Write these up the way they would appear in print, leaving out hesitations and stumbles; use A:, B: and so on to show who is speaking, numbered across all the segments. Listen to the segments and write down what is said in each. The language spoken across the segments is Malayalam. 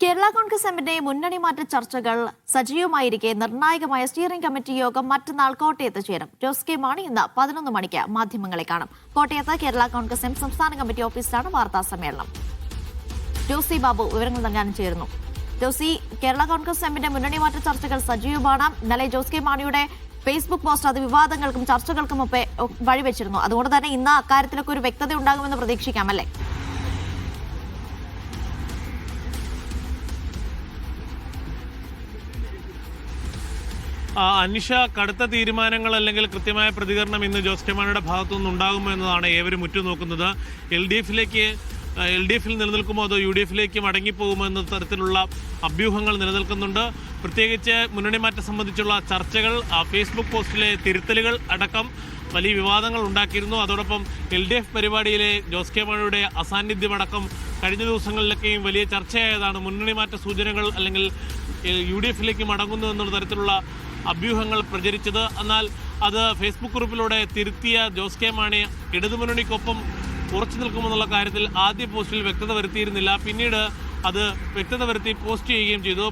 A: കേരള കോൺഗ്രസ് എമ്മിന്റെ മുന്നണി മാറ്റ ചർച്ചകൾ സജീവമായിരിക്കെ നിർണായകമായ സ്റ്റിയറിംഗ് കമ്മിറ്റി യോഗം മറ്റന്നാൾ കോട്ടയത്ത് ചേരും. ജോസ് കെ മാണി ഇന്ന് 11 മണിക്ക് മാധ്യമങ്ങളെ കാണും. കോട്ടയത്ത് കേരള കോൺഗ്രസ് എം സംസ്ഥാന കമ്മിറ്റി ഓഫീസിലാണ് വാർത്താ സമ്മേളനം. ജോസി ബാബു വിവരങ്ങൾ നൽകാൻ ചേരുന്നു. ജോസി, കേരള കോൺഗ്രസ് എമ്മിന്റെ മുന്നണി മാറ്റ ചർച്ചകൾ സജീവമാണ്. ഇന്നലെ ജോസ് കെ മാണിയുടെ ഫേസ്ബുക്ക് പോസ്റ്റ് അത് വിവാദങ്ങൾക്കും ചർച്ചകൾക്കും ഒക്കെ വഴിവെച്ചിരുന്നു. അതുകൊണ്ട് തന്നെ ഇന്ന് അക്കാര്യത്തിലൊക്കെ ഒരു വ്യക്തത ഉണ്ടാകുമെന്ന് പ്രതീക്ഷിക്കാം, അല്ലേ?
B: അനിഷ, കടുത്ത തീരുമാനങ്ങൾ അല്ലെങ്കിൽ കൃത്യമായ പ്രതികരണം ഇന്ന് ജോസ് കെ മാണിയുടെ ഭാഗത്തുനിന്ന് ഉണ്ടാകുമോ എന്നതാണ് ഏവരും ഉറ്റുനോക്കുന്നത്. എൽ ഡി എഫിൽ നിലനിൽക്കുമോ അതോ യു ഡി എഫിലേക്ക് മടങ്ങിപ്പോകുമോ എന്ന തരത്തിലുള്ള അഭ്യൂഹങ്ങൾ നിലനിൽക്കുന്നുണ്ട്. പ്രത്യേകിച്ച് മുന്നണി മാറ്റം സംബന്ധിച്ചുള്ള ചർച്ചകൾ, ഫേസ്ബുക്ക് പോസ്റ്റിലെ തിരുത്തലുകൾ അടക്കം വലിയ വിവാദങ്ങൾ ഉണ്ടാക്കിയിരുന്നു. അതോടൊപ്പം LDF പരിപാടിയിലെ ജോസ് കെ മാണിയുടെ അസാന്നിധ്യമടക്കം കഴിഞ്ഞ ദിവസങ്ങളിലൊക്കെയും വലിയ ചർച്ചയായതാണ്. മുന്നണി മാറ്റ സൂചനകൾ അല്ലെങ്കിൽ UDFിലേക്ക് മടങ്ങുന്നു എന്നുള്ള തരത്തിലുള്ള അഭ്യൂഹങ്ങൾ പ്രചരിച്ചത്. എന്നാൽ അത് ഫേസ്ബുക്ക് കുറിപ്പിലൂടെ തിരുത്തിയ ജോസ് കെ മാണി ഇടതുമുന്നണിക്കൊപ്പം ഉറച്ചു നിൽക്കുമെന്നുള്ള കാര്യത്തിൽ ആദ്യ പോസ്റ്റിൽ വ്യക്തത വരുത്തിയിരുന്നില്ല. പിന്നീട് അത് വ്യക്തത വരുത്തി പോസ്റ്റ് ചെയ്യുകയും ചെയ്തു.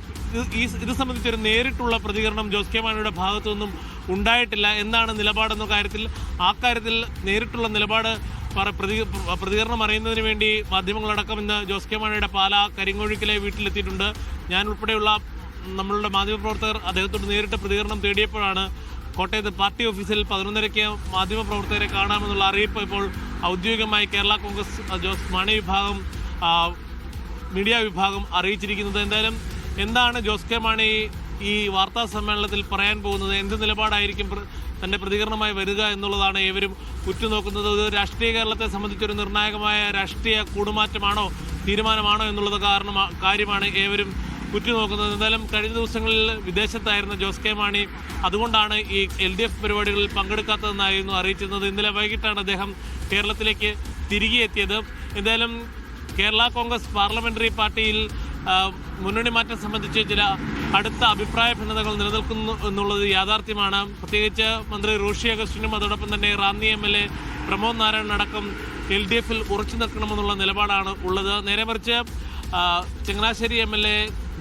B: ഇത് സംബന്ധിച്ചൊരു നേരിട്ടുള്ള പ്രതികരണം ജോസ് കെ മാണിയുടെ ഭാഗത്തു നിന്നും ഉണ്ടായിട്ടില്ല. എന്താണ് നിലപാടെന്ന കാര്യത്തിൽ നേരിട്ടുള്ള നിലപാട് പ്രതികരണം അറിയുന്നതിന് വേണ്ടി മാധ്യമങ്ങളടക്കം ഇന്ന് ജോസ് കെ മാണിയുടെ പാലാ കരിങ്ങോഴിക്കിലെ വീട്ടിലെത്തിയിട്ടുണ്ട്. ഞാൻ ഉൾപ്പെടെയുള്ള നമ്മളുടെ മാധ്യമപ്രവർത്തകർ അദ്ദേഹത്തോട് നേരിട്ട് പ്രതികരണം തേടിയപ്പോഴാണ് കോട്ടയത്ത് പാർട്ടി ഓഫീസിൽ 11:30 മാധ്യമപ്രവർത്തകരെ കാണാമെന്നുള്ള അറിയിപ്പ് ഇപ്പോൾ ഔദ്യോഗികമായി കേരള കോൺഗ്രസ് ജോസ് മാണി വിഭാഗം മീഡിയ വിഭാഗം അറിയിച്ചിരിക്കുന്നത്. എന്തായാലും എന്താണ് ജോസ് കെ മാണി ഈ വാർത്താ സമ്മേളനത്തിൽ പറയാൻ പോകുന്നത്, എന്ത് നിലപാടായിരിക്കും തൻ്റെ പ്രതികരണമായി വരിക എന്നുള്ളതാണ് ഏവരും ഉറ്റുനോക്കുന്നത്. ഇത് രാഷ്ട്രീയ കേരളത്തെ സംബന്ധിച്ചൊരു നിർണായകമായ രാഷ്ട്രീയ കൂടുമാറ്റമാണോ തീരുമാനമാണോ എന്നുള്ളത് കാര്യമാണ് ഏവരും ഉറ്റുനോക്കുന്നത്. എന്തായാലും കഴിഞ്ഞ ദിവസങ്ങളിൽ വിദേശത്തായിരുന്ന ജോസ് കെ മാണി അതുകൊണ്ടാണ് ഈ LDF പരിപാടികളിൽ പങ്കെടുക്കാത്തതെന്നായിരുന്നു അറിയിച്ചിരുന്നത്. ഇന്നലെ വൈകിട്ടാണ് അദ്ദേഹം കേരളത്തിലേക്ക് തിരികെ എത്തിയത്. എന്തായാലും കേരള കോൺഗ്രസ് പാർലമെന്ററി പാർട്ടിയിൽ മുന്നണി മാറ്റം സംബന്ധിച്ച് ചില അടുത്ത അഭിപ്രായ ഭിന്നതകൾ നിലനിൽക്കുന്നു എന്നുള്ളത് യാഥാർത്ഥ്യമാണ്. പ്രത്യേകിച്ച് മന്ത്രി റോഷി അഗസ്റ്റിനും അതോടൊപ്പം തന്നെ റാന്നി MLA പ്രമോദ് നാരായണൻ അടക്കം LDFിൽ ഉറച്ചു നിൽക്കണമെന്നുള്ള നിലപാടാണ് ഉള്ളത്. നേരെ മറിച്ച് ചങ്ങനാശ്ശേരി MLA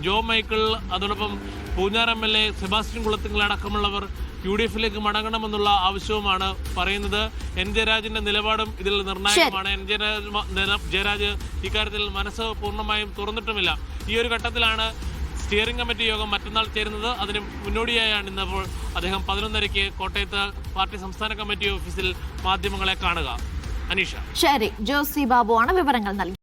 B: ജോ മൈക്കിൾ, അതോടൊപ്പം പൂഞ്ഞാർ MLA സെബാസ്റ്റ്യൻ കുളത്തിങ്കൽ അടക്കമുള്ളവർ UDFിലേക്ക് മടങ്ങണമെന്നുള്ള ആവശ്യവുമാണ് പറയുന്നത്. N ജയരാജിന്റെ നിലപാടും ഇതിൽ നിർണായകമാണ്. ജയരാജ് ഇക്കാര്യത്തിൽ മനസ്സ് പൂർണ്ണമായും തുറന്നിട്ടുമില്ല. ഈ ഒരു ഘട്ടത്തിലാണ് സ്റ്റിയറിംഗ് കമ്മിറ്റി യോഗം മറ്റന്നാൾ ചേരുന്നത്. അതിന് മുന്നോടിയായാണ് ഇന്നപ്പോൾ അദ്ദേഹം 11:30 കോട്ടയത്ത് പാർട്ടി സംസ്ഥാന കമ്മിറ്റി ഓഫീസിൽ മാധ്യമങ്ങളെ കാണുക. അനീഷ.
A: ശരി, ജോസി ബാബു ആണ് വിവരങ്ങൾ നൽകി.